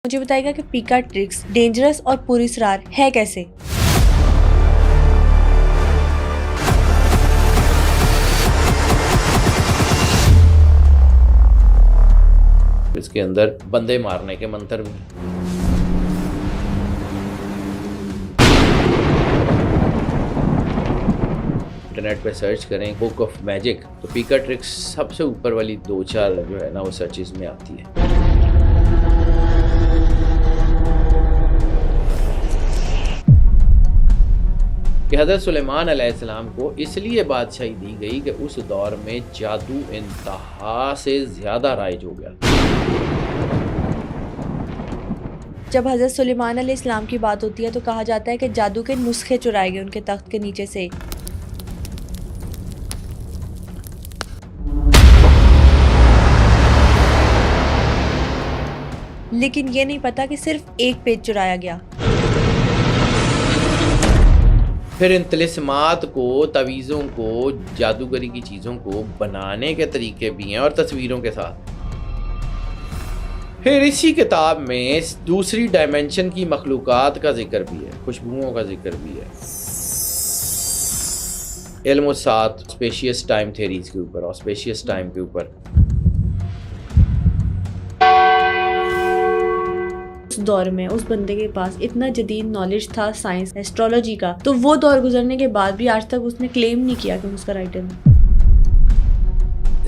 مجھے بتائے گا کہ پیکا ٹرکس ڈینجرس اور پراسرار ہے کیسے؟ اس کے اندر بندے مارنے کے منتر بھی ہیں۔ انٹرنیٹ پہ سرچ کریں بک آف میجک تو پیکا ٹرکس سب سے اوپر والی 2-4 جو ہے نا وہ سرچز میں آتی ہے۔ کہ حضرت سلیمان علیہ السلام کو اس لیے بادشاہی دی گئی کہ اس دور میں جادو انتہا سے زیادہ رائج ہو گیا۔ جب حضرت سلیمان علیہ السلام کی بات ہوتی ہے تو کہا جاتا ہے کہ جادو کے نسخے چرائے گئے ان کے تخت کے نیچے سے۔ لیکن یہ نہیں پتا کہ صرف ایک پیج چرایا گیا۔ پھر ان طلسمات کو، تعویذوں کو، جادوگری کی چیزوں کو بنانے کے طریقے بھی ہیں اور تصویروں کے ساتھ۔ پھر اسی کتاب میں دوسری ڈائمنشن کی مخلوقات کا ذکر بھی ہے، خوشبوؤں کا ذکر بھی ہے، علم و ساتھ اسپیشیس ٹائم تھیریز کے اوپر اور اسپیشیس ٹائم کے اوپر۔ اس دور میں اس بندے کے پاس اتنا جدید نالج تھا سائنس ایسٹرولوجی کا، تو وہ دور گزرنے کے بعد بھی آج تک اس نے کلیم نہیں کیا کہ اس کا رائٹر ہے۔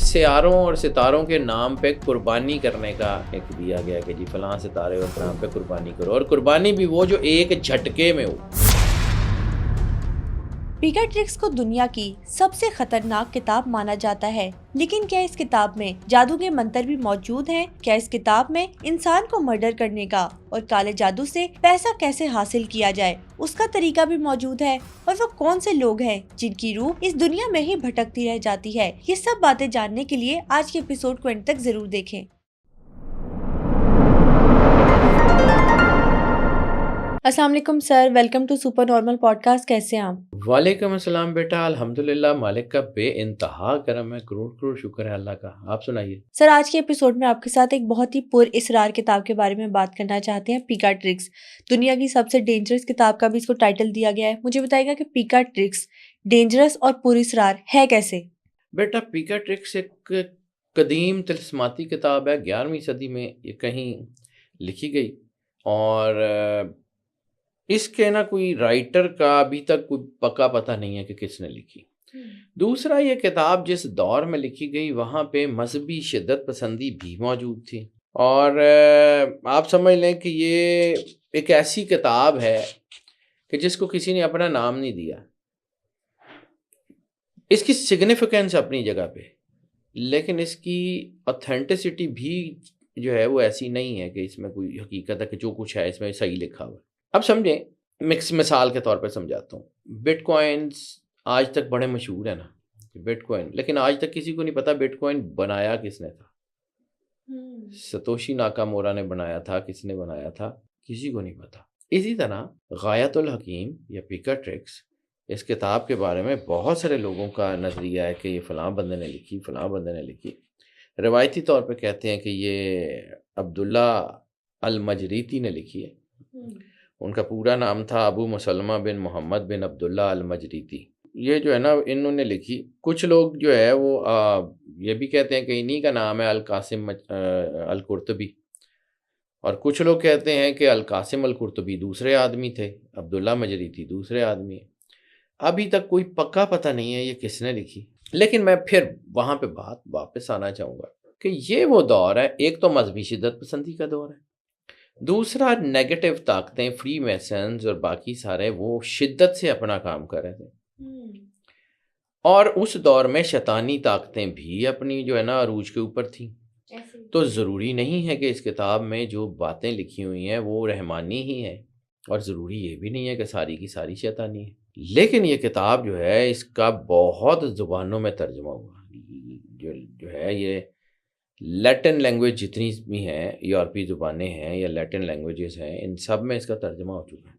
سیاروں اور ستاروں کے نام پہ قربانی کرنے کا ایک دیا گیا کہ جی فلاں ستارے اور نام پہ قربانی کرو، اور قربانی بھی وہ جو ایک جھٹکے میں ہو۔ پیکا ٹرکس کو دنیا کی سب سے خطرناک کتاب مانا جاتا ہے، لیکن کیا اس کتاب میں جادو کے منتر بھی موجود ہیں؟ کیا اس کتاب میں انسان کو مرڈر کرنے کا اور کالے جادو سے پیسہ کیسے حاصل کیا جائے اس کا طریقہ بھی موجود ہے؟ اور وہ کون سے لوگ ہیں جن کی روح اس دنیا میں ہی بھٹکتی رہ جاتی ہے؟ یہ سب باتیں جاننے کے لیے آج کے ایپیسوڈ کو اینڈ تک ضرور دیکھیں۔ السلام علیکم sir, welcome to super normal podcast. کیسے ہیں آپ؟ وعلیکم السلام بیٹا، الحمدللہ، مالک کا بے انتہا کرم ہے، کروڑ کروڑ شکر ہے اللہ کا۔ آپ سنائیے سر، آج کے ایپیسوڈ میں آپ کے ساتھ ایک بہت ہی پر اسرار کتاب کے بارے میں بات کرنا چاہتے ہیں، پیکا ٹرکس۔ دنیا کی سب سے ڈینجرس کتاب کا بھی اس کو ٹائٹل دیا گیا ہے۔ مجھے بتائے گا کہ پیکا ٹرکس ڈینجرس اور پر اسرار ہے کیسے؟ بیٹا، پیکا ٹرکس ایک قدیم طلسماتی کتاب ہے، 11ویں صدی میں یہ کہیں لکھی گئی، اور اس کے نا کوئی رائٹر کا ابھی تک کوئی پکا پتہ نہیں ہے کہ کس نے لکھی۔ دوسرا، یہ کتاب جس دور میں لکھی گئی وہاں پہ مذہبی شدت پسندی بھی موجود تھی، اور آپ سمجھ لیں کہ یہ ایک ایسی کتاب ہے کہ جس کو کسی نے اپنا نام نہیں دیا۔ اس کی سگنیفیکنس اپنی جگہ پہ، لیکن اس کی اوتھینٹسٹی بھی جو ہے وہ ایسی نہیں ہے کہ اس میں کوئی حقیقت ہے کہ جو کچھ ہے اس میں صحیح لکھا ہوا ہے۔ اب سمجھیں، مثال کے طور پہ سمجھاتا ہوں، بٹ کوائنز آج تک بڑے مشہور ہیں نا، بٹ کوائن، لیکن آج تک کسی کو نہیں پتا بٹ کوائن بنایا کس نے تھا۔ ستوشی ناکامورا نے بنایا تھا، کس نے بنایا تھا، کسی کو نہیں پتا۔ اسی طرح غایۃ الحکیم یا پیکا ٹرکس، اس کتاب کے بارے میں بہت سارے لوگوں کا نظریہ ہے کہ یہ فلاں بندے نے لکھی، فلاں بندے نے لکھی۔ روایتی طور پہ کہتے ہیں کہ یہ عبداللہ المجریتی نے لکھی ہے۔ ان کا پورا نام تھا ابو مسلمہ بن محمد بن عبداللہ المجریتی۔ یہ جو ہے نا انہوں نے لکھی۔ کچھ لوگ جو ہے وہ یہ بھی کہتے ہیں کہ انہی کا نام ہے القاسم القرطبی، اور کچھ لوگ کہتے ہیں کہ القاسم القرطبی دوسرے آدمی تھے، عبداللہ مجریتی دوسرے آدمی ہیں۔ ابھی تک کوئی پکا پتہ نہیں ہے یہ کس نے لکھی، لیکن میں پھر وہاں پہ بات واپس آنا چاہوں گا کہ یہ وہ دور ہے، ایک تو مذہبی شدت پسندی کا دور ہے، دوسرا نیگیٹو طاقتیں، فری میسنز اور باقی سارے وہ شدت سے اپنا کام کر رہے تھے، اور اس دور میں شیطانی طاقتیں بھی اپنی جو ہے نا عروج کے اوپر تھیں۔ تو ضروری نہیں ہے کہ اس کتاب میں جو باتیں لکھی ہوئی ہیں وہ رحمانی ہی ہیں، اور ضروری یہ بھی نہیں ہے کہ ساری کی ساری شیطانی ہے۔ لیکن یہ کتاب جو ہے اس کا بہت زبانوں میں ترجمہ ہوا، جو ہے یہ لیٹن لینگویج جتنی بھی ہیں، یورپی زبانیں ہیں یا لیٹن لینگویجز ہیں، ان سب میں اس کا ترجمہ ہو چکا ہے،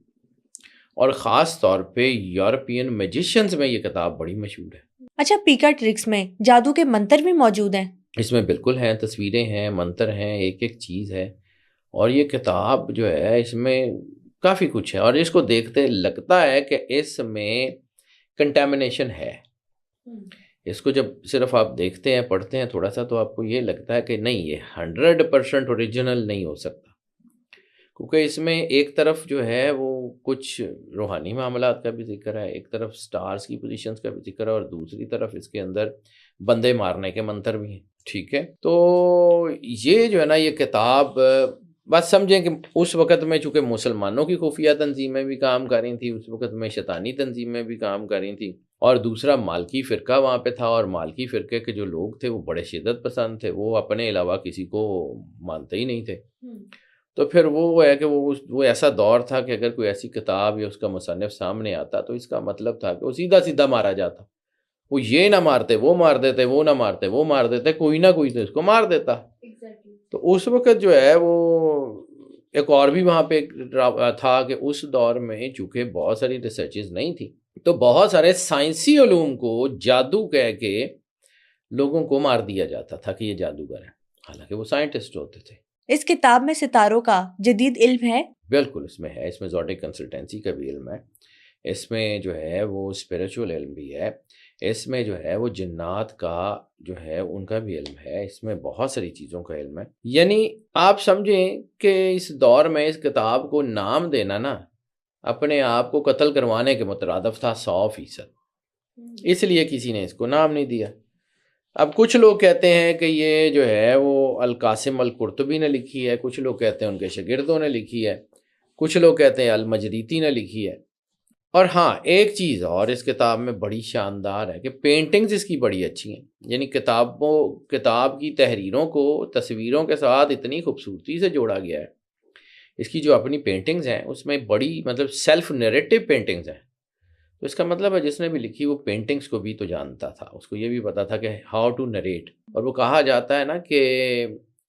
اور خاص طور پہ یورپین میجیشنز میں یہ کتاب بڑی مشہور ہے۔ اچھا، پیکا ٹرکس میں جادو کے منتر بھی موجود ہیں؟ اس میں بالکل ہیں، تصویریں ہیں، منتر ہیں، ایک ایک چیز ہے، اور یہ کتاب جو ہے اس میں کافی کچھ ہے، اور اس کو دیکھتے لگتا ہے کہ اس میں کنٹامنیشن ہے۔ اس کو جب صرف آپ دیکھتے ہیں پڑھتے ہیں تھوڑا سا تو آپ کو یہ لگتا ہے کہ نہیں، یہ 100% اوریجنل نہیں ہو سکتا، کیونکہ اس میں ایک طرف جو ہے وہ کچھ روحانی معاملات کا بھی ذکر ہے، ایک طرف سٹارز کی پوزیشنز کا بھی ذکر ہے، اور دوسری طرف اس کے اندر بندے مارنے کے منتر بھی ہیں۔ ٹھیک ہے، تو یہ جو ہے نا، یہ کتاب بات سمجھیں کہ اس وقت میں چونکہ مسلمانوں کی خفیہ تنظیمیں بھی کام کر رہی تھیں، اس وقت میں شیطانی تنظیمیں بھی کام کر رہی تھیں، اور دوسرا مالکی فرقہ وہاں پہ تھا، اور مالکی فرقے کے جو لوگ تھے وہ بڑے شدت پسند تھے، وہ اپنے علاوہ کسی کو مانتے ہی نہیں تھے۔ تو پھر وہ ہے کہ وہ ایسا دور تھا کہ اگر کوئی ایسی کتاب یا اس کا مصنف سامنے آتا تو اس کا مطلب تھا کہ وہ سیدھا سیدھا مارا جاتا، وہ یہ نہ مارتے وہ مار دیتے، وہ نہ مارتے وہ مار دیتے، کوئی نہ کوئی تو اس کو مار دیتا۔ تو اس وقت جو ہے وہ ایک اور بھی وہاں پہ تھا کہ اس دور میں چونکہ بہت ساری ریسرچز نہیں تھی، تو بہت سارے سائنسی علوم کو جادو کہہ کے لوگوں کو مار دیا جاتا تھا کہ یہ جادوگر ہے، حالانکہ وہ سائنٹسٹ ہوتے تھے۔ اس کتاب میں ستاروں کا جدید علم ہے؟ بالکل اس میں ہے، اس میں زوڈک کنسلٹنسی کا بھی علم ہے، اس میں جو ہے وہ اسپریچول علم بھی ہے، اس میں جو ہے وہ جنات کا جو ہے ان کا بھی علم ہے، اس میں بہت ساری چیزوں کا علم ہے۔ یعنی آپ سمجھیں کہ اس دور میں اس کتاب کو نام دینا نا اپنے آپ کو قتل کروانے کے مترادف تھا 100%، اس لیے کسی نے اس کو نام نہیں دیا۔ اب کچھ لوگ کہتے ہیں کہ یہ جو ہے وہ القاسم القرطبی نے لکھی ہے، کچھ لوگ کہتے ہیں ان کے شاگردوں نے لکھی ہے، کچھ لوگ کہتے ہیں المجریتی نے لکھی ہے۔ اور ہاں ایک چیز اور اس کتاب میں بڑی شاندار ہے کہ پینٹنگز اس کی بڑی اچھی ہیں، یعنی کتاب کی تحریروں کو تصویروں کے ساتھ اتنی خوبصورتی سے جوڑا گیا ہے۔ اس کی جو اپنی پینٹنگز ہیں اس میں بڑی مطلب سیلف نیریٹو پینٹنگز ہیں، تو اس کا مطلب ہے جس نے بھی لکھی وہ پینٹنگز کو بھی تو جانتا تھا، اس کو یہ بھی پتا تھا کہ ہاؤ ٹو نریٹ، اور وہ کہا جاتا ہے نا کہ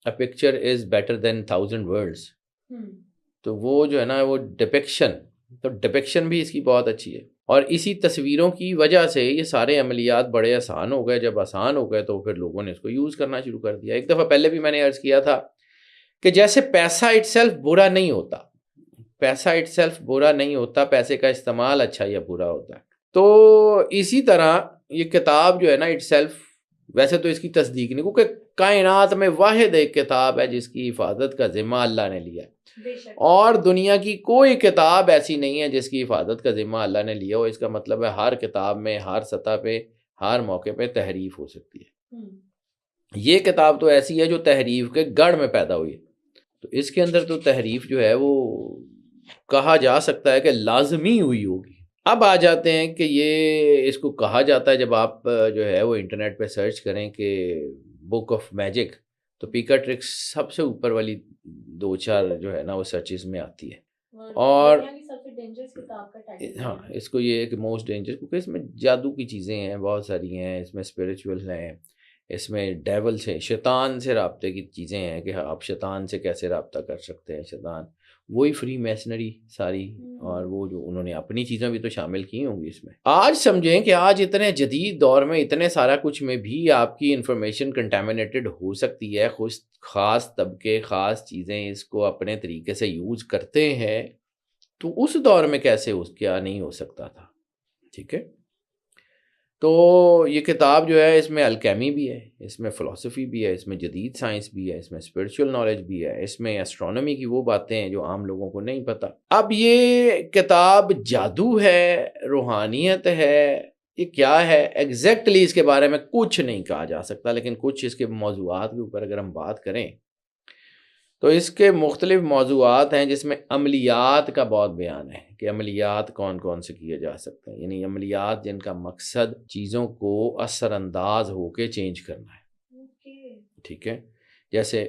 a picture is better than 1000 words, تو وہ جو ہے نا وہ ڈپکشن بھی اس کی بہت اچھی ہے، اور اسی تصویروں کی وجہ سے یہ سارے عملیات بڑے آسان ہو گئے۔ جب آسان ہو گئے تو پھر لوگوں نے اس کو یوز کرنا شروع کر دیا۔ ایک دفعہ پہلے بھی میں نے عرض کیا تھا کہ جیسے پیسہ اٹ سیلف برا نہیں ہوتا، پیسہ اٹ سیلف برا نہیں ہوتا، پیسے کا استعمال اچھا یا برا ہوتا ہے، تو اسی طرح یہ کتاب جو ہے نا اٹ سیلف، ویسے تو اس کی تصدیق نہیں، کیونکہ کائنات میں واحد ایک کتاب ہے جس کی حفاظت کا ذمہ اللہ نے لیا ہے، اور دنیا کی کوئی کتاب ایسی نہیں ہے جس کی حفاظت کا ذمہ اللہ نے لیا ہو۔ اس کا مطلب ہے ہر کتاب میں ہر سطح پہ ہر موقع پہ تحریف ہو سکتی ہے۔ یہ کتاب تو ایسی ہے جو تحریف کے گڑھ میں پیدا ہوئی ہے، تو اس کے اندر تو تحریف جو ہے وہ کہا جا سکتا ہے کہ لازمی ہوئی ہوگی۔ اب آ جاتے ہیں کہ یہ اس کو کہا جاتا ہے، جب آپ جو ہے وہ انٹرنیٹ پہ سرچ کریں کہ بک آف میجک، تو پیکا ٹرکس سب سے اوپر والی 2-4 جو ہے نا وہ سرچز میں آتی ہے، اور ہاں اس کو یہ ہے کہ موسٹ ڈینجرس، کیونکہ اس میں جادو کی چیزیں ہیں بہت ساری ہیں، اس میں اسپریچول ہیں، اس میں ڈیول سے شیطان سے رابطے کی چیزیں ہیں کہ آپ شیطان سے کیسے رابطہ کر سکتے ہیں، شیطان وہی فری میسنری ساری، اور وہ جو انہوں نے اپنی چیزیں بھی تو شامل کی ہوں گی اس میں۔ آج سمجھیں کہ آج اتنے جدید دور میں اتنے سارا کچھ میں بھی آپ کی انفارمیشن کنٹامنیٹڈ ہو سکتی ہے، خاص طبقے خاص چیزیں اس کو اپنے طریقے سے یوز کرتے ہیں، تو اس دور میں کیسے اس کیا نہیں ہو سکتا تھا۔ ٹھیک ہے، تو یہ کتاب جو ہے اس میں الکیمی بھی ہے، اس میں فلسفی بھی ہے، اس میں جدید سائنس بھی ہے، اس میں اسپرچول نالج بھی ہے، اس میں اسٹرونومی کی وہ باتیں ہیں جو عام لوگوں کو نہیں پتہ۔ اب یہ کتاب جادو ہے، روحانیت ہے، یہ کیا ہے ایگزیکٹلی اس کے بارے میں کچھ نہیں کہا جا سکتا، لیکن کچھ اس کے موضوعات کے اوپر اگر ہم بات کریں تو اس کے مختلف موضوعات ہیں، جس میں عملیات کا بہت بیان ہے کہ عملیات کون کون سے کیے جا سکتے ہیں، یعنی عملیات جن کا مقصد چیزوں کو اثر انداز ہو کے چینج کرنا ہے۔ ٹھیک ہے، جیسے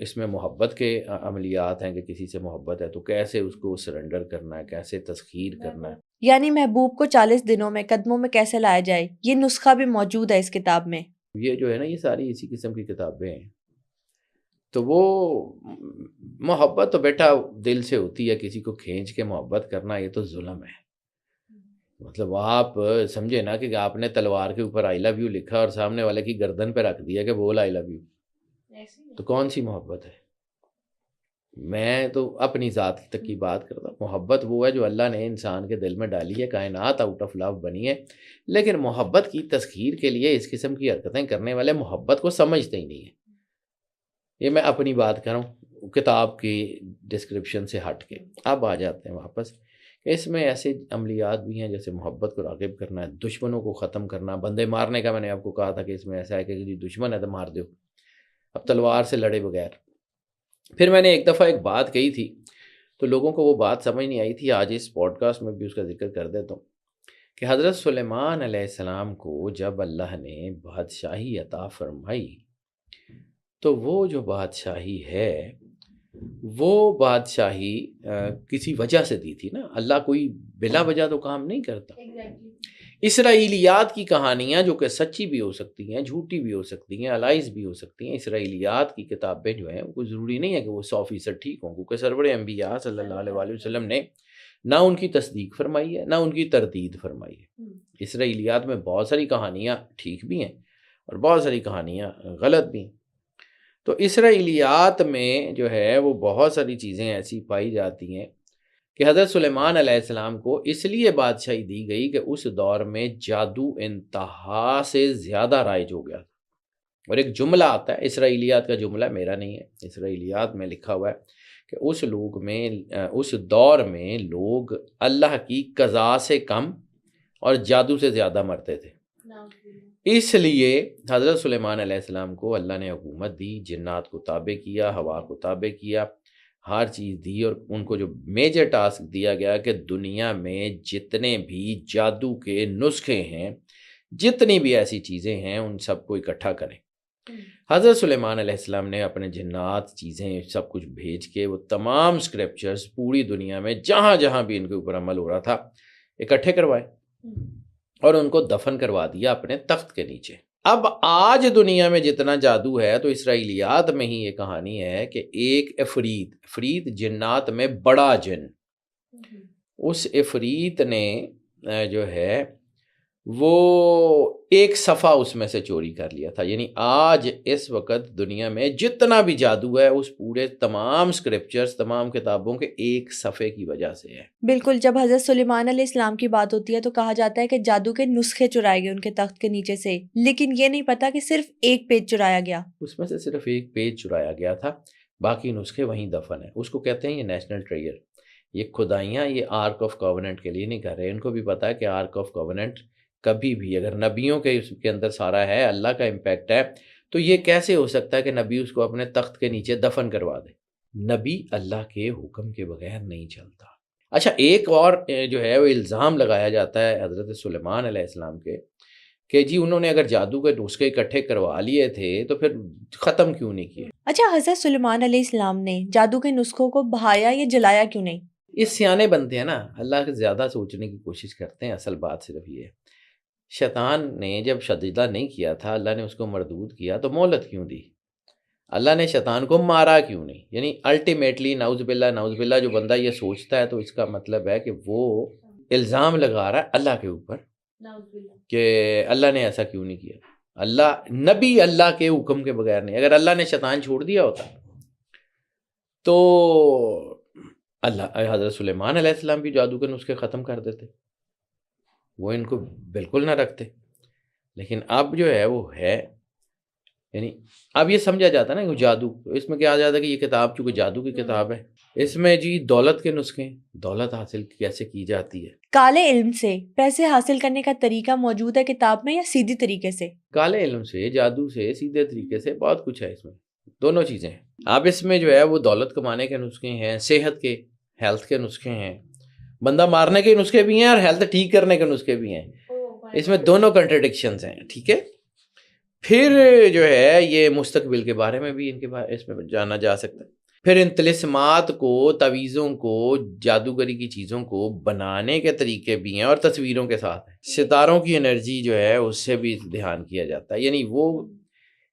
اس میں محبت کے عملیات ہیں کہ کسی سے محبت ہے تو کیسے اس کو سرنڈر کرنا ہے، کیسے تسخیر کرنا ہے، یعنی محبوب کو 40 دنوں میں قدموں میں کیسے لایا جائے، یہ نسخہ بھی موجود ہے اس کتاب میں۔ یہ جو ہے نا یہ ساری اسی قسم کی کتابیں ہیں۔ تو وہ محبت تو بیٹا دل سے ہوتی ہے، کسی کو کھینچ کے محبت کرنا یہ تو ظلم ہے۔ مطلب آپ سمجھے نا کہ آپ نے تلوار کے اوپر آئی لو یو لکھا اور سامنے والے کی گردن پہ رکھ دیا کہ بول آئی لو یو، تو کون سی محبت ہے؟ میں تو اپنی ذات تک کی بات کرتا ہوں. محبت وہ ہے جو اللہ نے انسان کے دل میں ڈالی ہے. کائنات آؤٹ آف لو بنی ہے، لیکن محبت کی تسخیر کے لیے اس قسم کی حرکتیں کرنے والے محبت کو سمجھتے ہی نہیں ہیں. یہ میں اپنی بات کر رہا ہوں کتاب کی ڈسکرپشن سے ہٹ کے. اب آ جاتے ہیں واپس. اس میں ایسے عملیات بھی ہیں جیسے محبت کو راغب کرنا ہے، دشمنوں کو ختم کرنا. بندے مارنے کا میں نے آپ کو کہا تھا کہ اس میں ایسا ہے کہ جی دشمن ہے تو مار دو، اب تلوار سے لڑے بغیر. پھر میں نے ایک دفعہ ایک بات کہی تھی تو لوگوں کو وہ بات سمجھ نہیں آئی تھی. آج اس پوڈ کاسٹ میں بھی اس کا ذکر کر دیتا ہوں کہ حضرت سلیمان علیہ السلام کو جب اللہ نے بادشاہی عطا فرمائی تو وہ جو بادشاہی ہے وہ بادشاہی کسی وجہ سے دی تھی نا. اللہ کوئی بلا وجہ تو کام نہیں کرتا. اسرائیلیات کی کہانیاں جو کہ سچی بھی ہو سکتی ہیں، جھوٹی بھی ہو سکتی ہیں، الائز بھی ہو سکتی ہیں. اسرائیلیات کی کتابیں جو ہیں وہ ضروری نہیں ہے کہ وہ 100% ٹھیک ہوں، کیونکہ سرور انبیاء صلی اللہ علیہ وآلہ وسلم نے نہ ان کی تصدیق فرمائی ہے نہ ان کی تردید فرمائی ہے. اسرائیلیات میں بہت ساری کہانیاں ٹھیک بھی ہیں اور بہت ساری کہانیاں غلط بھی ہیں. تو اسرائیلیات میں جو ہے وہ بہت ساری چیزیں ایسی پائی جاتی ہیں کہ حضرت سلیمان علیہ السلام کو اس لیے بادشاہی دی گئی کہ اس دور میں جادو انتہا سے زیادہ رائج ہو گیا. اور ایک جملہ آتا ہے، اسرائیلیات کا جملہ میرا نہیں ہے، اسرائیلیات میں لکھا ہوا ہے کہ اس دور میں لوگ اللہ کی قضاء سے کم اور جادو سے زیادہ مرتے تھے. اس لیے حضرت سلیمان علیہ السلام کو اللہ نے حکومت دی، جنات کو تابع کیا، ہوا کو تابع کیا، ہر چیز دی. اور ان کو جو میجر ٹاسک دیا گیا کہ دنیا میں جتنے بھی جادو کے نسخے ہیں، جتنی بھی ایسی چیزیں ہیں، ان سب کو اکٹھا کریں. حضرت سلیمان علیہ السلام نے اپنے جنات چیزیں سب کچھ بھیج کے وہ تمام سکرپچرز پوری دنیا میں جہاں جہاں بھی ان کے اوپر عمل ہو رہا تھا اکٹھے کروائے اور ان کو دفن کروا دیا اپنے تخت کے نیچے. اب آج دنیا میں جتنا جادو ہے تو اسرائیلیات میں ہی یہ کہانی ہے کہ ایک عفریت جنات میں بڑا جن، اس عفریت نے جو ہے وہ ایک صفحہ اس میں سے چوری کر لیا تھا. یعنی آج اس وقت دنیا میں جتنا بھی جادو ہے اس پورے تمام سکرپچرز، تمام کتابوں کے ایک صفحے کی وجہ سے ہے. بالکل. جب حضرت سلیمان علیہ السلام کی بات ہوتی ہے تو کہا جاتا ہے کہ جادو کے نسخے چرائے گئے ان کے تخت کے نیچے سے، لیکن یہ نہیں پتا کہ صرف ایک پیج چرایا گیا. اس میں سے صرف ایک پیج چرایا گیا تھا، باقی نسخے وہیں دفن ہیں. اس کو کہتے ہیں یہ نیشنل ٹریجر. یہ کھدائیاں یہ آرک آف کووننٹ کے لیے نہیں کر رہے. ان کو بھی پتا ہے کہ آرک آف کووننٹ کبھی بھی اگر نبیوں کے اس کے اندر سارا ہے، اللہ کا امپیکٹ ہے، تو یہ کیسے ہو سکتا ہے کہ نبی اس کو اپنے تخت کے نیچے دفن کروا دے. نبی اللہ کے حکم کے بغیر نہیں چلتا. اچھا، ایک اور جو ہے وہ الزام لگایا جاتا ہے حضرت سلیمان علیہ السلام کے کہ جی انہوں نے اگر جادو کے نسخے اکٹھے کروا لیے تھے تو پھر ختم کیوں نہیں کیے. اچھا، حضرت سلیمان علیہ السلام نے جادو کے نسخوں کو بہایا یا جلایا کیوں نہیں؟ اس سیانے بنتے ہیں نا، اللہ کے زیادہ سوچنے کی کوشش کرتے ہیں. اصل بات صرف یہ ہے، شیطان نے جب سجدہ نہیں کیا تھا، اللہ نے اس کو مردود کیا تو مہلت کیوں دی؟ اللہ نے شیطان کو مارا کیوں نہیں؟ یعنی الٹیمیٹلی نعوذ باللہ جو بندہ یہ سوچتا ہے تو اس کا مطلب ہے کہ وہ الزام لگا رہا ہے اللہ کے اوپر کہ اللہ نے ایسا کیوں نہیں کیا. نبی اللہ کے حکم کے بغیر نہیں. اگر اللہ نے شیطان چھوڑ دیا ہوتا تو حضرت سلیمان علیہ السلام بھی جادو کے نسخے ختم کر دیتے، وہ ان کو بالکل نہ رکھتے. لیکن اب جو ہے وہ ہے، یعنی اب یہ سمجھا جاتا ہے نا کہ جادو، اس میں کیا جاتا ہے کہ یہ کتاب چونکہ جادو کی کتاب ہے، اس میں جی دولت کے نسخے، دولت حاصل کیسے کی جاتی ہے. کالے علم سے پیسے حاصل کرنے کا طریقہ موجود ہے کتاب میں یا سیدھی طریقے سے؟ کالے علم سے، جادو سے، سیدھے طریقے سے، بہت کچھ ہے اس میں، دونوں چیزیں ہیں. اب اس میں جو ہے وہ دولت کمانے کے نسخے ہیں، صحت کے، ہیلتھ کے نسخے ہیں، بندہ مارنے کے نسخے بھی ہیں اور ہیلتھ ٹھیک کرنے کے نسخے بھی ہیں. اس میں دونوں کنٹرڈکشنز ہیں. ٹھیک ہے. پھر جو ہے یہ مستقبل کے بارے میں بھی اس میں جانا جا سکتا ہے. پھر ان طلسمات کو، تعویذوں کو، جادوگری کی چیزوں کو بنانے کے طریقے بھی ہیں اور تصویروں کے ساتھ ہیں. ستاروں کی انرجی جو ہے اس سے بھی دھیان کیا جاتا ہے. یعنی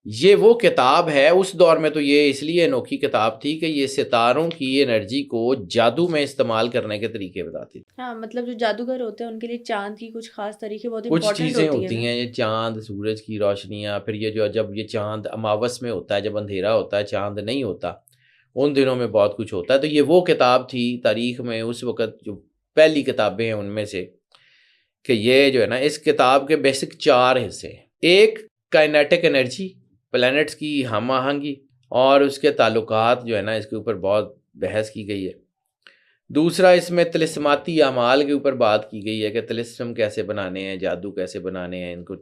یہ وہ کتاب ہے، اس دور میں تو یہ اس لیے انوکھی کتاب تھی کہ یہ ستاروں کی انرجی کو جادو میں استعمال کرنے کے طریقے بتاتی تھی. ہاں، مطلب جو جادوگر ہوتے ہیں ان کے لیے چاند کی کچھ خاص طریقے بہت کچھ امپورٹنٹ چیزیں ہوتی ہیں، یہ چاند، سورج کی روشنیاں، پھر یہ جو جب یہ چاند اماوس میں ہوتا ہے، جب اندھیرا ہوتا ہے، چاند نہیں ہوتا، ان دنوں میں بہت کچھ ہوتا ہے. تو یہ وہ کتاب تھی تاریخ میں اس وقت جو پہلی کتابیں ہیں ان میں سے کہ یہ جو ہے نا اس کتاب کے بیسک 4 حصے ہیں. ایک کائنیٹک انرجی، پلینٹس کی ہم آہنگی اور اس کے تعلقات جو ہے نا اس کے اوپر بہت بحث کی گئی ہے. دوسرا اس میں طلسماتی اعمال کے اوپر بات کی گئی ہے کہ طلسم کیسے بنانے ہیں، جادو کیسے بنانے ہیں، ان کو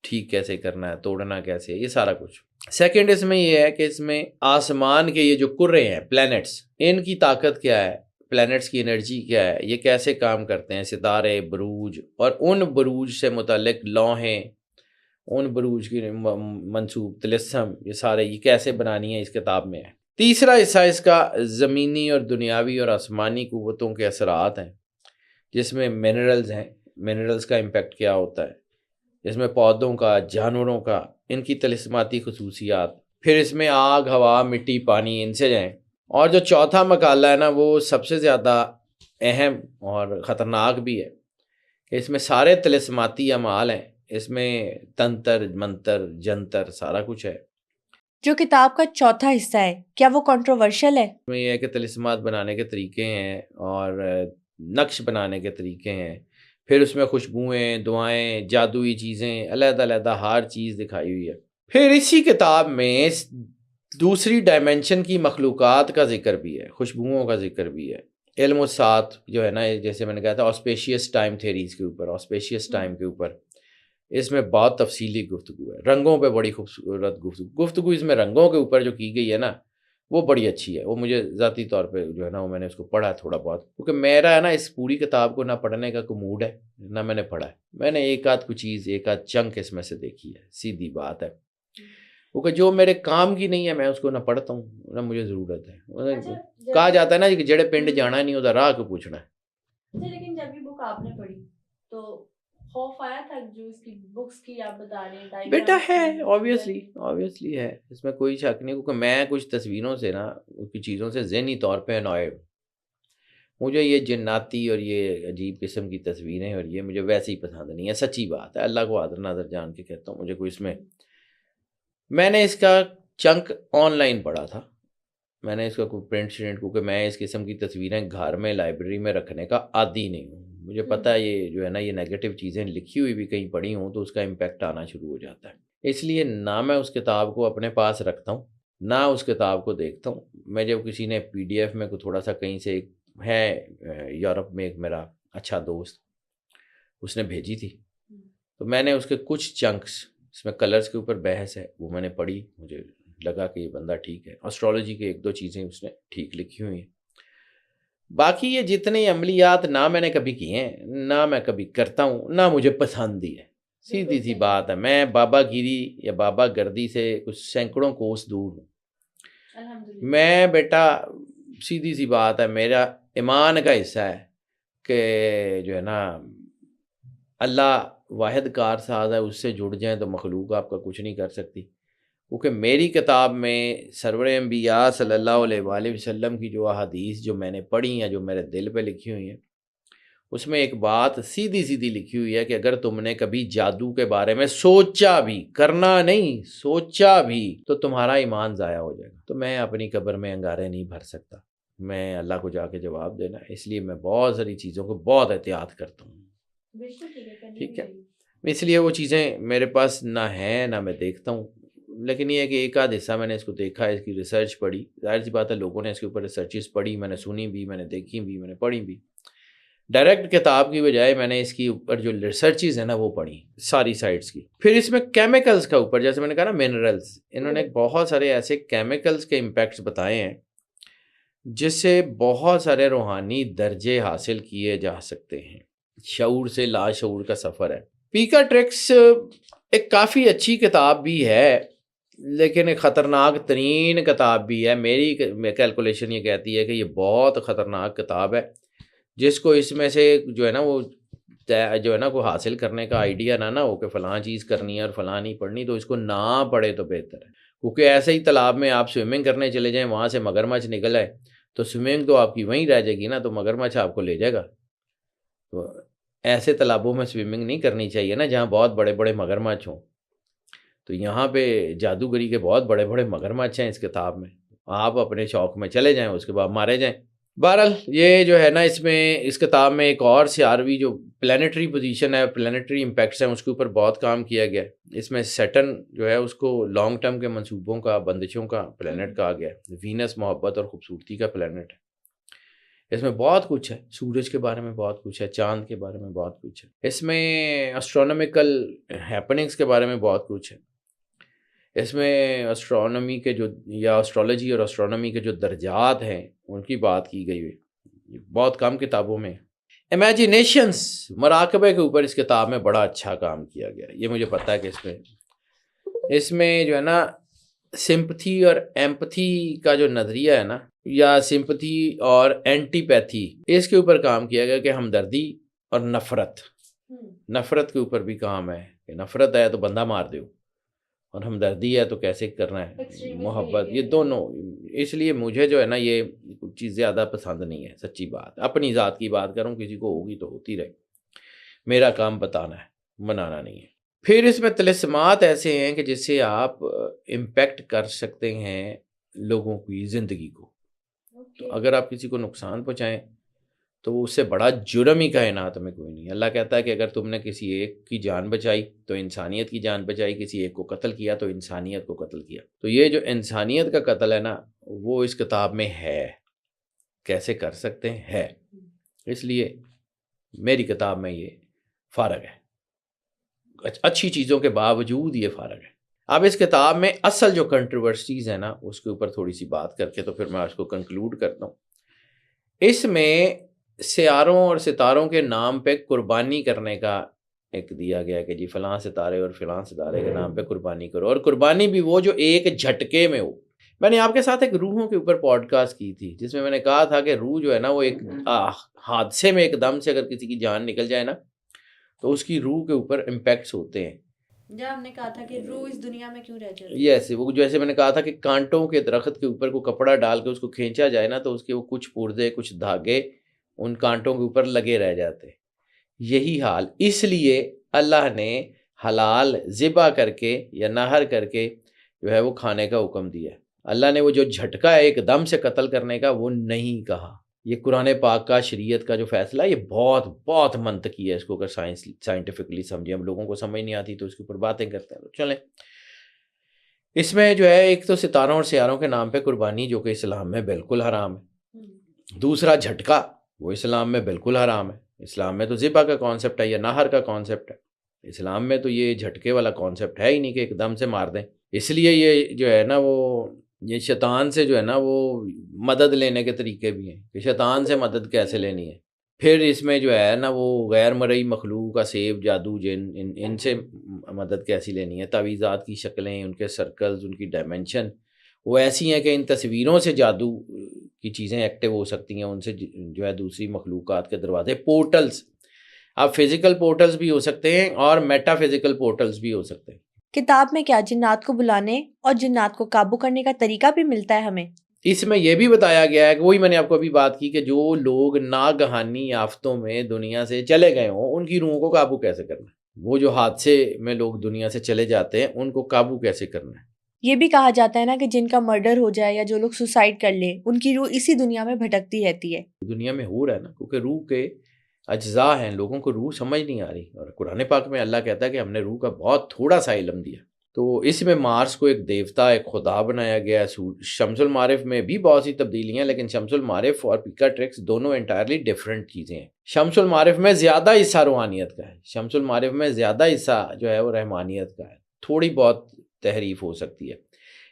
ٹھیک کیسے کرنا ہے، توڑنا کیسے، یہ سارا کچھ. سیکنڈ اس میں یہ ہے کہ اس میں آسمان کے یہ جو کرے ہیں پلینٹس، ان کی طاقت کیا ہے، پلینٹس کی انرجی کیا ہے، یہ کیسے کام کرتے ہیں، ستارے، بروج، اور ان بروج سے متعلق لوحیں، ان بروج کی منسوب طلسم، یہ سارے یہ کیسے بنانی ہے اس کتاب میں ہے. تیسرا حصہ اس کا زمینی اور دنیاوی اور آسمانی قوتوں کے اثرات ہیں، جس میں منرلز ہیں، منرلز کا امپیکٹ کیا ہوتا ہے، اس میں پودوں کا، جانوروں کا، ان کی طلسماتی خصوصیات. پھر اس میں آگ، ہوا، مٹی، پانی، ان سے جائیں. اور جو چوتھا مقالہ ہے نا وہ سب سے زیادہ اہم اور خطرناک بھی ہے کہ اس میں سارے طلسماتی اعمال ہیں، اس میں تنتر، منتر، جنتر، سارا کچھ ہے. جو کتاب کا چوتھا حصہ ہے کیا وہ کنٹروورشل ہے؟ اس میں یہ ہے کہ طلسمات بنانے کے طریقے ہیں اور نقش بنانے کے طریقے ہیں. پھر اس میں خوشبوئیں، دعائیں، جادوئی چیزیں، علیحدہ علیحدہ ہر چیز دکھائی ہوئی ہے. پھر اسی کتاب میں دوسری ڈائمنشن کی مخلوقات کا ذکر بھی ہے، خوشبوؤں کا ذکر بھی ہے. علم و سات جو ہے نا، جیسے میں نے کہا تھا آسپیشیس ٹائم تھیریز کے اوپر، آسپیشیس ٹائم کے اوپر اس میں بہت تفصیلی گفتگو ہے. رنگوں پہ بڑی خوبصورت گفتگو اس میں رنگوں کے اوپر جو کی گئی ہے نا وہ بڑی اچھی ہے. وہ مجھے ذاتی طور پہ جو ہے نا وہ میں نے اس کو پڑھا تھوڑا بہت، کیونکہ میرا ہے نا اس پوری کتاب کو نہ پڑھنے کا کوئی موڈ ہے نہ میں نے پڑھا ہے. میں نے ایک آدھ کوئی چیز، ایک آدھ چنک اس میں سے دیکھی ہے، سیدھی بات ہے. کیونکہ جو میرے کام کی نہیں ہے میں اس کو نہ پڑھتا ہوں نہ مجھے ضرورت ہے. کہا جاتا ہے نا کہ جڑے پنڈ جانا نہیں ہوتا راہ کو پوچھنا ہے. لیکن جب یہ بک آپ نے پڑھی تو خوف آیا تھا جو اس کی بکس کی آپ بتا رہے ہیں؟ بیٹا ہے، آبویسلی ہے، اس میں کوئی شک نہیں. کیونکہ میں کچھ تصویروں سے نا کچھ چیزوں سے ذہنی طور پہ انوائے ہوں. مجھے یہ جناتی اور یہ عجیب قسم کی تصویریں اور یہ مجھے ویسے ہی پسند نہیں ہے. سچی بات ہے، اللہ کو حاضر ناظر جان کے کہتا ہوں. مجھے کوئی اس میں نے اس کا چنک آن لائن پڑھا تھا، میں نے اس کا کوئی پرنٹ شرنٹ، کیونکہ میں اس قسم کی تصویریں گھر میں لائبریری میں رکھنے کا عادی نہیں ہوں. مجھے پتہ ہے یہ جو ہے نا یہ نیگیٹو چیزیں لکھی ہوئی بھی کہیں پڑھی ہوں تو اس کا امپیکٹ آنا شروع ہو جاتا ہے. اس لیے نہ میں اس کتاب کو اپنے پاس رکھتا ہوں نہ اس کتاب کو دیکھتا ہوں. میں جب کسی نے PDF میں کوئی تھوڑا سا کہیں سے ہے یورپ میں ایک میرا اچھا دوست اس نے بھیجی تھی تو میں نے اس کے کچھ چنکس، اس میں کلرز کے اوپر بحث ہے، وہ میں نے پڑھی. مجھے لگا کہ یہ بندہ ٹھیک ہے. اسٹرالوجی کے ایک دو چیزیں اس نے ٹھیک لکھی ہوئی ہیں. باقی یہ جتنے عملیات نہ میں نے کبھی کیے ہیں نہ میں کبھی کرتا ہوں نہ مجھے پسند ہی ہے. سیدھی سی بات ہے. میں بابا گیری یا بابا گردی سے کچھ سینکڑوں کوس دور ہوں. میں بیٹا سیدھی سی بات ہے، میرا ایمان کا حصہ ہے کہ جو ہے نا اللہ واحد کار ساز ہے، اس سے جڑ جائیں تو مخلوق آپ کا کچھ نہیں کر سکتی. کیونکہ میری کتاب میں سرور انبیاء صلی اللہ علیہ وآلہ وسلم کی جو احادیث جو میں نے پڑھی ہیں، جو میرے دل پہ لکھی ہوئی ہیں، اس میں ایک بات سیدھی لکھی ہوئی ہے کہ اگر تم نے کبھی جادو کے بارے میں سوچا بھی، کرنا نہیں سوچا بھی، تو تمہارا ایمان ضائع ہو جائے گا. تو میں اپنی قبر میں انگارے نہیں بھر سکتا، میں اللہ کو جا کے جواب دینا. اس لیے میں بہت ساری چیزوں کو بہت احتیاط کرتا ہوں. ٹھیک ہے، اس لیے وہ چیزیں میرے پاس نہ ہیں نہ میں دیکھتا ہوں. لیکن یہ ہے کہ ایک آدھ حصہ میں نے اس کو دیکھا، اس کی ریسرچ پڑھی. ظاہر سی بات ہے لوگوں نے اس کے اوپر ریسرچز پڑھی، میں نے سنی بھی، میں نے دیکھی بھی، میں نے پڑھی بھی. ڈائریکٹ کتاب کی بجائے میں نے اس کی اوپر جو ریسرچز ہیں نا وہ پڑھی ساری سائٹس کی. پھر اس میں کیمیکلز کا اوپر، جیسے میں نے کہا نا منرلز، انہوں نے بہت سارے ایسے کیمیکلز کے امپیکٹس بتائے ہیں جس سے بہت سارے روحانی درجے حاصل کیے جا سکتے ہیں. شعور سے لاشعور کا سفر ہے. پیکا ٹرکس ایک کافی اچھی کتاب بھی ہے لیکن ایک خطرناک ترین کتاب بھی ہے. میری کیلکولیشن یہ کہتی ہے کہ یہ بہت خطرناک کتاب ہے. جس کو اس میں سے جو ہے نا وہ جو ہے نا کو حاصل کرنے کا آئیڈیا نہ ہو کہ فلاں چیز کرنی ہے اور فلاں نہیں پڑھنی، تو اس کو نہ پڑھے تو بہتر ہے. کیونکہ ایسے ہی تالاب میں آپ سوئمنگ کرنے چلے جائیں، وہاں سے مگرمچھ نکل آئے تو سوئمنگ تو آپ کی وہیں رہ جائے گی نا، تو مگرمچھ آپ کو لے جائے گا. تو ایسے تالابوں میں سوئمنگ نہیں کرنی چاہیے نا جہاں بہت بڑے بڑے مگرمچھ ہوں. تو یہاں پہ جادوگری کے بہت بڑے بڑے مگرمچھ ہیں اس کتاب میں. آپ اپنے شوق میں چلے جائیں، اس کے بعد مارے جائیں۔ بہرحال یہ جو ہے نا اس کتاب میں ایک اور سیاروی جو پلانیٹری پوزیشن ہے، پلانیٹری امپیکٹس ہیں، اس کے اوپر بہت کام کیا گیا ہے۔ اس میں سیٹرن جو ہے اس کو لانگ ٹرم کے منصوبوں کا، بندشوں کا پلانیٹ کہا گیا ہے۔ وینس محبت اور خوبصورتی کا پلانیٹ ہے۔ اس میں بہت کچھ ہے، سورج کے بارے میں بہت کچھ ہے، چاند کے بارے میں بہت کچھ ہے، اس میں اسٹرونومیکل ہیپننگس کے بارے میں بہت کچھ ہے، اس میں اسٹرونومی کے جو یا اسٹرالوجی اور اسٹرونومی کے جو درجات ہیں ان کی بات کی گئی ہے، بہت کم کتابوں میں۔ امیجینیشنس، مراقبے کے اوپر اس کتاب میں بڑا اچھا کام کیا گیا ہے۔ یہ مجھے پتہ ہے کہ اس میں جو ہے نا سمپتھی اور ایمپتھی کا جو نظریہ ہے نا، یا سمپتھی اور اینٹی پیتھی، اس کے اوپر کام کیا گیا کہ ہمدردی اور نفرت کے اوپر بھی کام ہے کہ نفرت ہے تو بندہ مار دو، اور ہمدردی ہے تو کیسے کرنا ہے، محبت، یہ دونوں۔ اس لیے مجھے جو ہے نا یہ کچھ چیز زیادہ پسند نہیں ہے، سچی بات، اپنی ذات کی بات کروں، کسی کو ہوگی تو ہوتی رہے، میرا کام بتانا ہے، منانا نہیں ہے۔ پھر اس میں طلسمات ایسے ہیں کہ جس سے آپ امپیکٹ کر سکتے ہیں لوگوں کی زندگی کو۔ تو اگر آپ کسی کو نقصان پہنچائیں تو اس سے بڑا جرم ہی کائنات میں کوئی نہیں۔ اللہ کہتا ہے کہ اگر تم نے کسی ایک کی جان بچائی تو انسانیت کی جان بچائی، کسی ایک کو قتل کیا تو انسانیت کو قتل کیا۔ تو یہ جو انسانیت کا قتل ہے نا، وہ اس کتاب میں ہے، کیسے کر سکتے ہیں ہے۔ اس لیے میری کتاب میں یہ فارغ ہے، اچھی چیزوں کے باوجود یہ فارغ ہے۔ اب اس کتاب میں اصل جو کنٹروورسیز ہیں نا، اس کے اوپر تھوڑی سی بات کر کے تو پھر میں اس کو کنکلوڈ کرتا ہوں۔ اس میں سیاروں اور ستاروں کے نام پہ قربانی کرنے کا ایک دیا گیا کہ جی فلاں ستارے اور فلاں ستارے کے نام پہ قربانی کرو، اور قربانی بھی وہ جو ایک جھٹکے میں ہو۔ میں نے آپ کے ساتھ ایک روحوں کے اوپر پوڈ کاسٹ کی تھی جس میں نے کہا تھا کہ روح جو ہے نا وہ ایک حادثے میں ایک دم سے اگر کسی کی جان نکل جائے نا تو اس کی روح کے اوپر امپیکٹس ہوتے ہیں۔ جب ہم نے کہا تھا کہ روح اس دنیا میں کیوں رہ جاتی ہے، یس، وہ جیسے میں نے کہا تھا کہ کانٹوں کے درخت کے اوپر کو کپڑا ڈال کے اس کو کھینچا جائے نا تو اس کے وہ کچھ پردے، کچھ دھاگے ان کانٹوں کے اوپر لگے رہ جاتے۔ یہی حال اس لیے اللہ نے حلال ذبح کر کے یا نہر کر کے جو ہے وہ کھانے کا حکم دیا۔ اللہ نے وہ جو جھٹکا ہے ایک دم سے قتل کرنے کا وہ نہیں کہا۔ یہ قرآن پاک کا، شریعت کا جو فیصلہ ہے یہ بہت بہت منطقی ہے۔ اس کو اگر سائنٹیفکلی سمجھیں، ہم لوگوں کو سمجھ نہیں آتی تو اس کے اوپر باتیں کرتے ہیں۔ چلیں، اس میں جو ہے ایک تو ستاروں اور سیاروں کے نام پہ قربانی جو کہ اسلام میں بالکل حرام ہے، دوسرا جھٹکا وہ اسلام میں بالکل حرام ہے۔ اسلام میں تو ذبح کا کانسیپٹ ہے یا نہر کا کانسیپٹ ہے، اسلام میں تو یہ جھٹکے والا کانسیپٹ ہے ہی نہیں کہ ایک دم سے مار دیں۔ اس لیے یہ جو ہے نا وہ یہ شیطان سے جو ہے نا وہ مدد لینے کے طریقے بھی ہیں کہ شیطان سے مدد کیسے لینی ہے۔ پھر اس میں جو ہے نا وہ غیر مرئی مخلوق کا سیب، جادو، جن، ان سے مدد کیسی لینی ہے۔ تعویذات کی شکلیں، ان کے سرکلز، ان کی ڈائمنشن وہ ایسی ہیں کہ ان تصویروں سے جادو کی چیزیں ایکٹیو ہو سکتی ہیں، ان سے جو ہے دوسری مخلوقات کے دروازے، پورٹلز، اب فزیکل پورٹلز بھی ہو سکتے ہیں اور میٹا فزیکل پورٹلز بھی ہو سکتے ہیں۔ کتاب میں کیا جنات کو بلانے اور جنات کو قابو کرنے کا طریقہ بھی ملتا ہے ہمیں؟ اس میں یہ بھی بتایا گیا ہے کہ وہی میں نے آپ کو ابھی بات کی کہ جو لوگ ناگہانی آفتوں میں دنیا سے چلے گئے ہوں ان کی روحوں کو قابو کیسے کرنا ہے، وہ جو حادثے میں لوگ دنیا سے چلے جاتے ہیں ان کو قابو کیسے کرنا ہے۔ یہ بھی کہا جاتا ہے نا کہ جن کا مرڈر ہو جائے یا جو لوگ سوسائڈ کر لیں ان کی روح اسی دنیا میں بھٹکتی رہتی ہے۔ دنیا میں ہو رہا ہے نا، کیونکہ روح کے اجزاء ہیں، لوگوں کو روح سمجھ نہیں آ رہی، اور قرآن پاک میں اللہ کہتا ہے کہ ہم نے روح کا بہت تھوڑا سا علم دیا۔ تو اس میں مارس کو ایک دیوتا، ایک خدا بنایا گیا ہے۔ شمس المعارف میں بھی بہت سی تبدیلیاں، لیکن شمس المعارف اور پیکاٹرکس دونوں انٹائرلی ڈیفرنٹ چیزیں ہیں۔ شمس المعارف میں زیادہ حصہ روحانیت کا ہے، شمس المعارف میں زیادہ حصہ جو ہے وہ رحمانیت کا ہے، تھوڑی بہت تحریف ہو سکتی ہے۔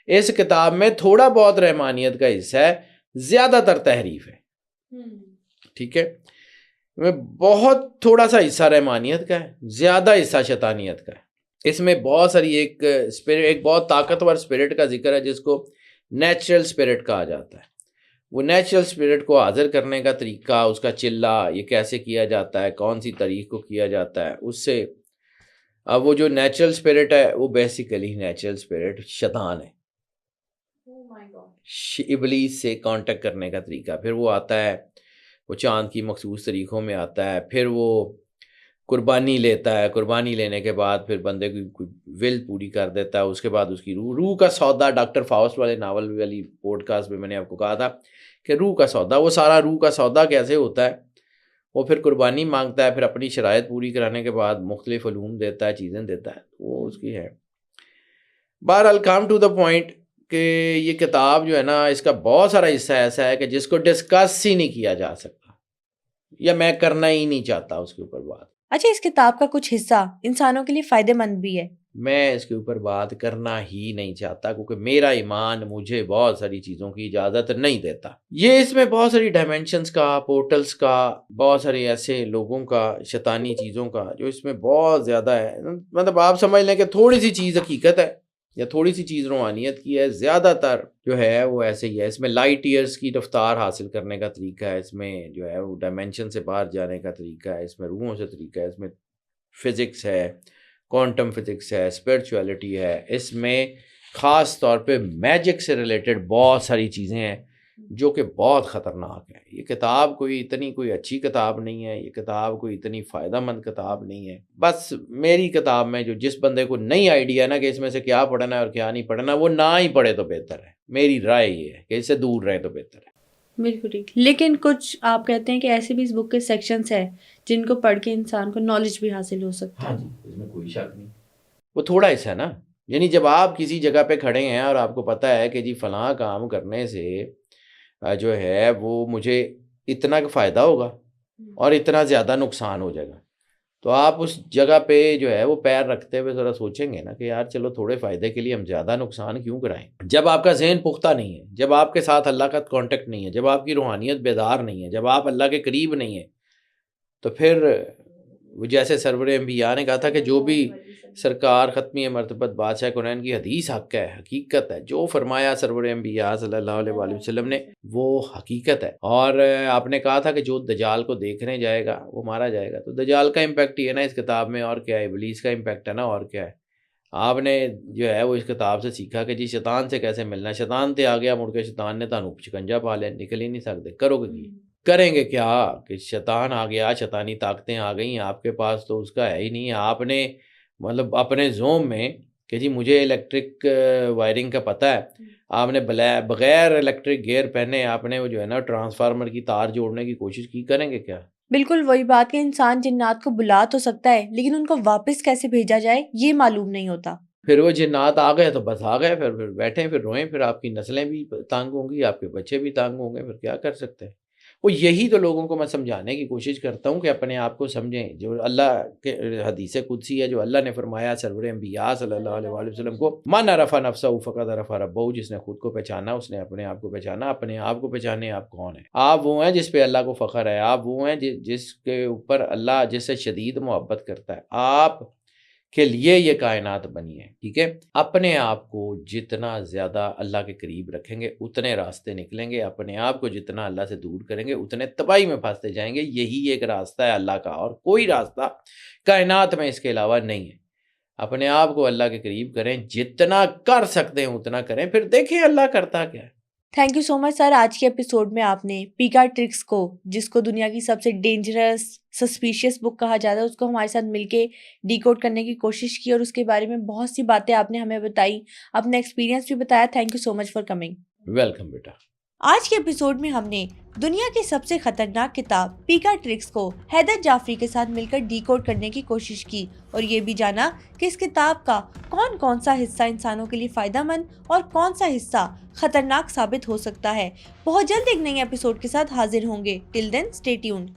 اس کتاب میں تھوڑا بہت رحمانیت کا حصہ ہے، زیادہ تر تحریف ہے، ٹھیک ہے، میں بہت تھوڑا سا حصہ رحمانیت کا ہے، زیادہ حصہ شیطانیت کا ہے۔ اس میں بہت ساری ایک بہت طاقتور اسپرٹ کا ذکر ہے جس کو نیچرل اسپرٹ کہا جاتا ہے۔ وہ نیچرل اسپرٹ کو حاضر کرنے کا طریقہ، اس کا چلہ، یہ کیسے کیا جاتا ہے، کون سی تاریخ کو کیا جاتا ہے، اس سے وہ جو نیچرل اسپرٹ ہے وہ بیسیکلی نیچرل اسپرٹ شیطان ہے، ابلیس سے کانٹیکٹ کرنے کا طریقہ۔ پھر وہ آتا ہے، وہ چاند کی مخصوص طریقوں میں آتا ہے، پھر وہ قربانی لیتا ہے، قربانی لینے کے بعد پھر بندے کی کوئی ول پوری کر دیتا ہے، اس کے بعد اس کی روح کا سودا، ڈاکٹر فاؤسٹ والے ناول والی پوڈ کاسٹ میں نے آپ کو کہا تھا کہ روح کا سودا، وہ سارا روح کا سودا کیسے ہوتا ہے، وہ پھر قربانی مانگتا ہے، پھر اپنی شرائط پوری کرانے کے بعد مختلف علوم دیتا ہے، چیزیں دیتا ہے، وہ اس کی ہے۔ بہرحال کم ٹو دا پوائنٹ کہ یہ کتاب جو ہے نا، اس کا بہت سارا حصہ ایسا ہے کہ جس کو ڈسکس ہی نہیں کیا جا سکتا، یا میں کرنا ہی نہیں چاہتا اس کے اوپر بات۔ اچھا، اس کتاب کا کچھ حصہ انسانوں کے لیے فائدہ مند بھی ہے؟ میں اس کے اوپر بات کرنا ہی نہیں چاہتا، کیونکہ میرا ایمان مجھے بہت ساری چیزوں کی اجازت نہیں دیتا۔ یہ اس میں بہت ساری ڈائمینشنز کا، پورٹلز کا، بہت سارے ایسے لوگوں کا، شیطانی چیزوں کا جو اس میں بہت زیادہ ہے۔ مطلب آپ سمجھ لیں کہ تھوڑی سی چیز حقیقت ہے یا تھوڑی سی چیز روحانیت کی ہے، زیادہ تر جو ہے وہ ایسے ہی ہے۔ اس میں لائٹ ایئرز کی رفتار حاصل کرنے کا طریقہ ہے، اس میں جو ہے وہ ڈائمینشن سے باہر جانے کا طریقہ ہے، اس میں روحوں سے طریقہ ہے، اس میں فزکس ہے، کوانٹم فزکس ہے، اسپرچویلٹی ہے، اس میں خاص طور پہ میجک سے ریلیٹڈ بہت ساری چیزیں ہیں جو کہ بہت خطرناک ہیں۔ یہ کتاب کوئی اچھی کتاب نہیں ہے، یہ کتاب کوئی اتنی فائدہ مند کتاب نہیں ہے۔ بس میری کتاب میں جو جس بندے کو نہیں آئیڈیا ہے نا کہ اس میں سے کیا پڑھنا ہے اور کیا نہیں پڑھنا، وہ نہ ہی پڑھے تو بہتر ہے۔ میری رائے یہ ہے کہ اس سے دور رہیں تو بہتر ہے۔ بالکل ٹھیک، لیکن کچھ آپ کہتے ہیں کہ ایسے بھی اس بک کے سیکشنز ہیں جن کو پڑھ کے انسان کو نالج بھی حاصل ہو سکتا ہے۔ ہاں جی، اس میں کوئی شک نہیں، وہ تھوڑا حصہ ہے نا، یعنی جب آپ کسی جگہ پہ کھڑے ہیں اور آپ کو پتہ ہے کہ جی فلاں کام کرنے سے جو ہے وہ مجھے اتنا فائدہ ہوگا اور اتنا زیادہ نقصان ہو جائے گا، تو آپ اس جگہ پہ جو ہے وہ پیر رکھتے ہوئے ذرا سوچیں گے نا کہ یار چلو تھوڑے فائدے کے لیے ہم زیادہ نقصان کیوں کرائیں۔ جب آپ کا ذہن پختہ نہیں ہے، جب آپ کے ساتھ اللہ کا کانٹیکٹ نہیں ہے، جب آپ کی روحانیت بیدار نہیں ہے، جب آپ اللہ کے قریب نہیں ہیں، تو پھر وہ جیسے سرور انبیاء نے کہا تھا کہ جو بھی سرکار ختمی مرتبت بادشاہ کونین کی حدیث حق ہے، حقیقت ہے، جو فرمایا سرور انبیاء صلی اللہ علیہ وآلہ وسلم نے وہ حقیقت ہے۔ اور آپ نے کہا تھا کہ جو دجال کو دیکھنے جائے گا وہ مارا جائے گا، تو دجال کا امپیکٹ یہ ہے نا اس کتاب میں، اور کیا ہے، ابلیس کا امپیکٹ ہے نا، اور کیا ہے۔ آپ نے جو ہے وہ اس کتاب سے سیکھا کہ جی شیطان سے کیسے ملنا ہے، شیطان تے آ گیا مڑ کے شیطان نے تانوں شکنجا پا لیا، نکل ہی نہیں سکتے، کرو گے کی، کریں گے کیا کہ شیطان آ گیا، شیطانی طاقتیں آ گئیں آپ کے پاس، تو اس کا ہے ہی نہیں۔ آپ نے مطلب اپنے زوم میں کہ جی مجھے الیکٹرک وائرنگ کا پتہ ہے، آپ نے بغیر الیکٹرک گیئر پہنے آپ نے وہ جو ہے نا ٹرانسفارمر کی تار جوڑنے کی کوشش کی، کریں گے کیا؟ بالکل وہی بات کہ انسان جنات کو بلا تو سکتا ہے لیکن ان کو واپس کیسے بھیجا جائے یہ معلوم نہیں ہوتا۔ پھر وہ جنات آ گئے تو بس آ گئے، پھر بیٹھیں، پھر روئیں، پھر آپ کی نسلیں بھی تانگ ہوں گی، آپ کے بچے بھی تانگ ہوں گے، پھر کیا کر سکتے ہیں۔ وہ یہی تو لوگوں کو میں سمجھانے کی کوشش کرتا ہوں کہ اپنے آپ کو سمجھیں، جو اللہ کے حدیث قدسی ہے، جو اللہ نے فرمایا سرور انبیاء صلی اللہ علیہ وآلہ وسلم کو، من عرف نفسہ فقد عرف ربہ، جس نے خود کو پہچانا اس نے اپنے آپ کو پہچانا۔ اپنے آپ کو پہچانے آپ کون ہیں، آپ وہ ہیں جس پہ اللہ کو فخر ہے، آپ وہ ہیں جس کے اوپر اللہ جس سے شدید محبت کرتا ہے، آپ کے لیے یہ کائنات بنی ہے، ٹھیک ہے۔ اپنے آپ کو جتنا زیادہ اللہ کے قریب رکھیں گے اتنے راستے نکلیں گے، اپنے آپ کو جتنا اللہ سے دور کریں گے اتنے تباہی میں پھنستے جائیں گے۔ یہی ایک راستہ ہے اللہ کا، اور کوئی راستہ کائنات میں اس کے علاوہ نہیں ہے۔ اپنے آپ کو اللہ کے قریب کریں، جتنا کر سکتے ہیں اتنا کریں، پھر دیکھیں اللہ کرتا کیا ہے۔ تھینک یو سو مچ سر، آج کے ایپیسوڈ میں آپ نے پیکا ٹرکس کو، جس کو دنیا کی سب سے ڈینجرس سسپیشیس بک کہا جاتا ہے، اس کو ہمارے ساتھ مل کے ڈیکوڈ کرنے کی کوشش کی، اور اس کے بارے میں بہت سی باتیں آپ نے ہمیں بتائی، اپنا ایکسپیرینس بھی بتایا۔ Thank you so much for coming. Welcome بیٹا۔ آج کے ایپیسوڈ میں ہم نے دنیا کی سب سے خطرناک کتاب پیکا ٹرکس کو حیدر جعفری کے ساتھ مل کر ڈیکوڈ کرنے کی کوشش کی، اور یہ بھی جانا کہ اس کتاب کا کون سا حصہ انسانوں کے لیے فائدہ مند اور کون سا حصہ خطرناک ثابت ہو سکتا ہے۔ بہت جلد ایک نئی ایپیسوڈ کے ساتھ حاضر ہوں گے۔ ٹل دین اسٹے ٹیونڈ۔